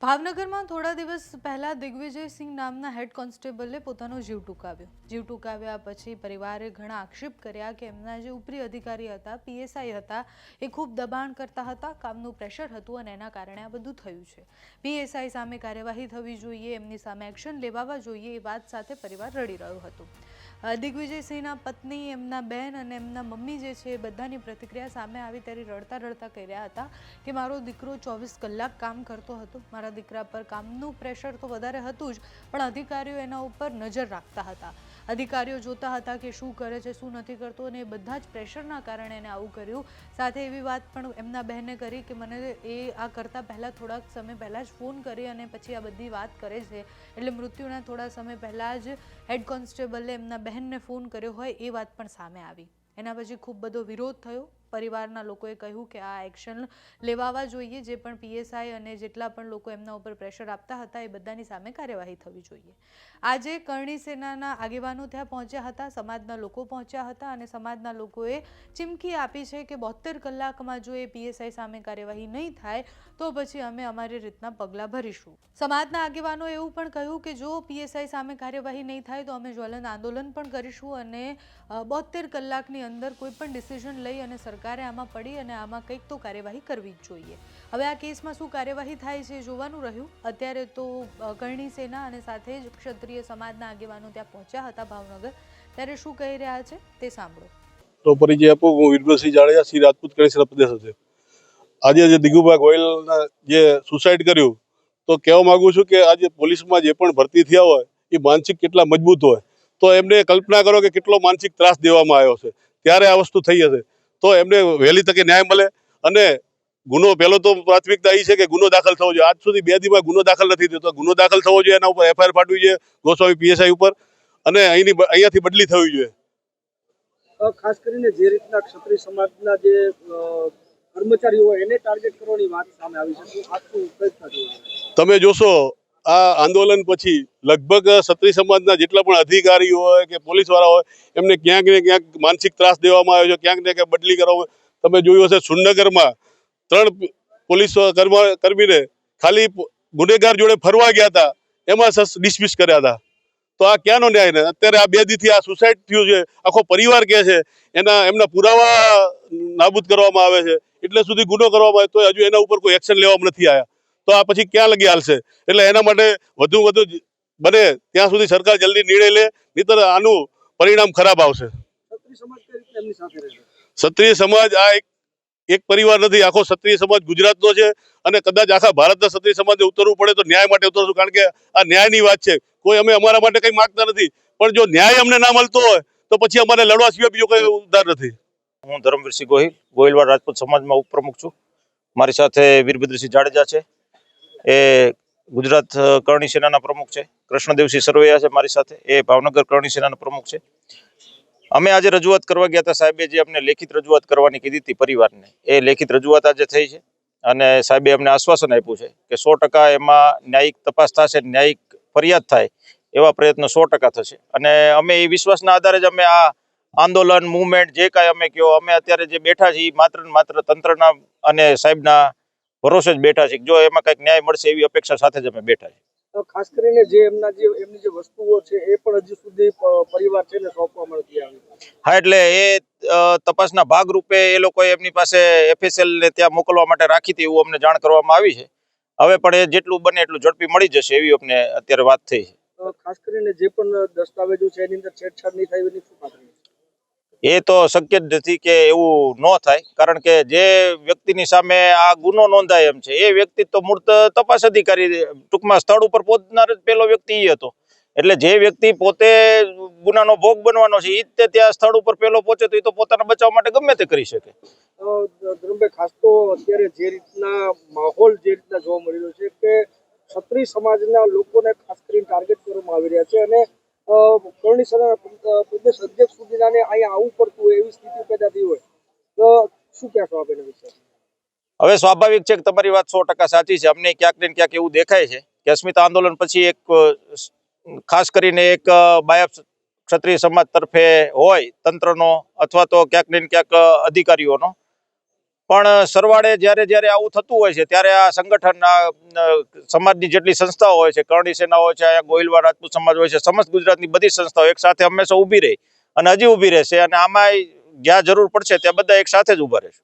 ભાવનગરમાં થોડા દિવસ પહેલા દિગ્વિજયસિંહ નામના હેડ કોન્સ્ટેબલે પોતાનો જીવ ટૂંકાવ્યો. જીવ ટૂંકાવ્યા પછી પરિવારે ઘણા આક્ષેપ કર્યા કે એમના જે ઉપરી અધિકારી હતા, પીએસઆઈ હતા, એ ખૂબ દબાણ કરતા હતા, કામનું પ્રેશર હતું અને એના કારણે આ બધું થયું છે. પીએસઆઈ સામે કાર્યવાહી થવી જોઈએ, એમની સામે એક્શન લેવાવા જોઈએ, એ વાત સાથે પરિવાર રડી રહ્યું હતું. દિગ્વિજયસિંહના પત્ની, એમના બહેન અને એમના મમ્મી જે છે એ બધાની પ્રતિક્રિયા સામે આવી ત્યારે રડતા રડતા કહી રહ્યા હતા કે મારો દીકરો 24 કલાક કામ કરતો હતો, મારા દીકરા પર કામનું પ્રેશર તો વધારે હતું જ, પણ અધિકારીઓ એના ઉપર નજર રાખતા હતા. અધિકારીઓ જોતા હતા કે શું કરે છે, શું નથી કરતો, અને એ બધા જ પ્રેશરના કારણે એને આવું કર્યું. સાથે એવી વાત પણ એમના બહેને કરી કે મને એ આ કરતાં પહેલાં થોડાક સમય પહેલાં જ ફોન કરી અને પછી આ બધી વાત કરે છે. એટલે મૃત્યુના થોડા સમય પહેલાં જ હેડ કોન્સ્ટેબલે એમના બહેનને ફોન કર્યો હોય એ વાત પણ સામે આવી. એના પછી ખૂબ બધો વિરોધ થયો. પરિવારના લોકોએ કહ્યું કે આ એક્શન લેવાવા જોઈએ, જે પણ પીએસઆઈ અને જેટલા પણ લોકો એમના ઉપર પ્રેશર આપતા હતા એ બધાની સામે કાર્યવાહી થવી જોઈએ. આજે કરણી સેનાના આગેવાનો ત્યાં પહોંચ્યા હતા, સમાજના લોકો પહોંચ્યા હતા અને સમાજના લોકોએ ચીમકી આપી છે કે 72 કલાકમાં જો એ પીએસઆઈ સામે કાર્યવાહી નહીં થાય તો પછી અમે અમારી રીતના પગલાં ભરીશું. સમાજના આગેવાનોએ એવું પણ કહ્યું કે જો પીએસઆઈ સામે કાર્યવાહી નહીં થાય તો અમે જ્વલંત આંદોલન પણ કરીશું અને 72 કલાકની અંદર કોઈ પણ ડિસિઝન લઈ અને સરકારે આમાં પડી અને આમાં કંઈક તો કાર્યવાહી કરવી જ જોઈએ. હવે આ કેસમાં શું કાર્યવાહી થાય છે જોવાનું રહ્યું. અત્યારે તો કરણી સેના અને સાથે જ ક્ષત્રિય સમાજના આગેવાનો ત્યાં પહોંચ્યા હતા ભાવનગર. ત્યારે શું કહી રહ્યા છે તે સાંભળો. તો પરિચય આપું, હું વીરભદ્રસિંહ જાડેજા, શ્રી રાજપૂત કરણી સેના પ્રદેશ છે. આજે જે દિગુભાઈ ગોયલના જે સુસાઇડ કર્યું, તો કહેવા માંગુ છું કે આજે પોલીસમાં જે પણ ભરતી થયા હોય એ માનસિક કેટલા મજબૂત હોય, તો એમને કલ્પના કરો કે કેટલો માનસિક ત્રાસ દેવામાં આવ્યો છે, ત્યારે આ વસ્તુ થઈ હશે. તો એમને વહેલી તકે ન્યાય મળે. અને ગુનો પહેલો તો પ્રાથમિકતા એ છે કે ગુનો દાખલ થવો જોઈએ. આજ સુધી 2 દીમાં ગુનો દાખલ નથી થયો, તો ગુનો દાખલ થવો જોઈએ, એના ઉપર એફઆઈઆર ફાટવી જોઈએ ગોસ્વામી પીએસઆઈ ઉપર, અને અહીંયાથી બદલી થવી જોઈએ. ખાસ કરીને જે રીતના ક્ષત્રિય સમાજના જે કર્મચારીઓ હોય એને ટાર્ગેટ કરવાની વાત સામે આવી છે, તમે જોશો આ આંદોલન પછી લગભગ ક્ષત્રિય સમાજના જેટલા પણ અધિકારીઓ હોય કે પોલીસ વાળા હોય એમને ક્યાંક ને ક્યાંક માનસિક ત્રાસ દેવામાં આવ્યો છે, ક્યાંક ને ક્યાંક બદલી કરવામાં. તમે જોયું હશે સુરનગરમાં 3 પોલીસ કર્મીને ખાલી ગુનેગાર જોડે ફરવા ગયા હતા એમાં ડિસમિસ કર્યા હતા. તો આ ક્યાંનો ન્યાય ને? અત્યારે આ 2 દીથી આ સુસાઇડ થયું છે, આખો પરિવાર કહે છે એમના પુરાવા નાબૂદ કરવામાં આવે છે, એટલે સુધી ગુનો કરવામાં આવે તો હજુ એના ઉપર કોઈ એક્શન લેવામાં નથી આવ્યા. તો આ પછી ક્યાં લગી હાલશે? એટલે એના માટે વધુ બને ત્યાં સુધી સરકાર જલ્દી નિર્ણય લે, નહીંતર આનું પરિણામ ખરાબ આવશે. ક્ષત્રિય સમાજ આ એક પરિવાર નથી, આખો ક્ષત્રિય સમાજ ગુજરાતનો છે અને કદાચ આખા ભારતના ક્ષત્રિય સમાજને ઉતરવું પડે તો ન્યાય માટે ઉતરશું, કારણ કે આ ન્યાયની વાત છે. કોઈ અમે અમારા માટે કંઈ માંગતા નથી, પણ જો ન્યાય અમને ના મળતો હોય તો પછી અમારે લડવા સિવાય બીજો કોઈ ઉદ્ધાર નથી. હું ધર્મવીરસિંહ ગોહિલ, ગોહિલવાડ રાજપૂત સમાજમાં ઉપપ્રમુખ છું. મારી સાથે વીરભદ્રસિંહ જાડેજા છે, એ ગુજરાત કરણી સેનાના પ્રમુખ છે. કૃષ્ણદેવસિંહ સરવૈયા છે મારી સાથે, એ ભાવનગર કરણી સેનાના પ્રમુખ છે. અમે આજે રજૂઆત કરવા ગયા હતા. સાહેબે જે અમને લેખિત રજૂઆત કરવાની કીધી હતી પરિવારને, એ લેખિત રજૂઆત આજે થઈ છે અને સાહેબે અમને આશ્વાસન આપ્યું છે કે 100% એમાં ન્યાયિક તપાસ થશે, ન્યાયિક ફરિયાદ થાય એવા પ્રયત્નો 100% થશે. અને અમે એ વિશ્વાસના આધારે જ અમે આ આંદોલન મુવમેન્ટ જે કાંઈ અમે કહો, અમે અત્યારે જે બેઠા છીએ માત્ર ને માત્ર તંત્રના અને સાહેબના ભરોસે જ બેઠા છીએ. જો એમાં કંઈક ન્યાય મળશે એવી અપેક્ષા સાથે જ અમે બેઠા છીએ. ખાસ કરીને જે એમની જે વસ્તુઓ છે એ પણ હજુ સુધી પરિવાર છે ને સોંપવામાં નથી આવી. હા, એટલે એ તપાસના ભાગરૂપે એ લોકોએ એમની પાસે એફએસએલ ને ત્યાં મોકલવા માટે રાખી હતી એવું અમને જાણ કરવામાં આવી છે. હવે પણ એ જેટલું બને એટલું ઝડપી મળી જશે એવી અમને અત્યારે વાત થઈ છે. ખાસ કરીને જે પણ દસ્તાવેજો છે એની અંદર છેડછાડ નહીં થાય એની શું ખાતરી? એ તો શક્ય જ નથી કે એવું ન થાય, કારણ કે જે વ્યક્તિની સામે આ ગુનો નોંધાય એમ છે એ વ્યક્તિ તો મૂળ તપાસ અધિકારી, ટૂંકમાં સ્થળ ઉપર પહોંચનાર જ પહેલો વ્યક્તિ એ હતો. એટલે જે વ્યક્તિ પોતે ગુનાનો ભોગ બનવાનો છે એ જ ત્યાં સ્થળ ઉપર પહેલો પહોંચે તો એ તો પોતાના બચાવ માટે ગમે તે કરી શકે. ધર્મભાઈ, ખાસ તો અત્યારે જે રીતના માહોલ જે રીતના જોવા મળી રહ્યો છે કે ક્ષત્રિય સમાજના લોકોને ખાસ કરીને ટાર્ગેટ કરવામાં આવી રહ્યા છે અને કરણી સેનાના પ્રદેશ અધ્યક્ષ સુધીના અહીંયા આવવું પડતું હોય એવી સ્થિતિ પેદા થઈ હોય તો શું કહેશો આપ એના વિશે? હવે સ્વાભાવિક છે કે તમારી વાત 100% સાચી છે. અમને ક્યાંક ને ક્યાંક એવું દેખાય છે કે અસ્મિતા આંદોલન પછી એક ખાસ કરીને એક બાયફ ક્ષત્રિય સમાજ તરફે હોય તંત્રનો અથવા તો ક્યાંક ને ક્યાંક અધિકારીઓનો પણ સરવાળે જ્યારે જ્યારે આવું થતું હોય છે ત્યારે આ સંગઠન સમાજની જેટલી સંસ્થાઓ હોય છે, કરણી સેના હોય છે, અહીંયા ગોહિલવાડ રાજપૂત સમાજ હોય છે, સમસ્ત ગુજરાતની બધી સંસ્થાઓ એક સાથે હંમેશા ઊભી રહી અને હજી ઊભી રહેશે અને આમાં જ્યાં જરૂર પડશે ત્યાં બધા એક સાથે જ ઊભા રહેશે.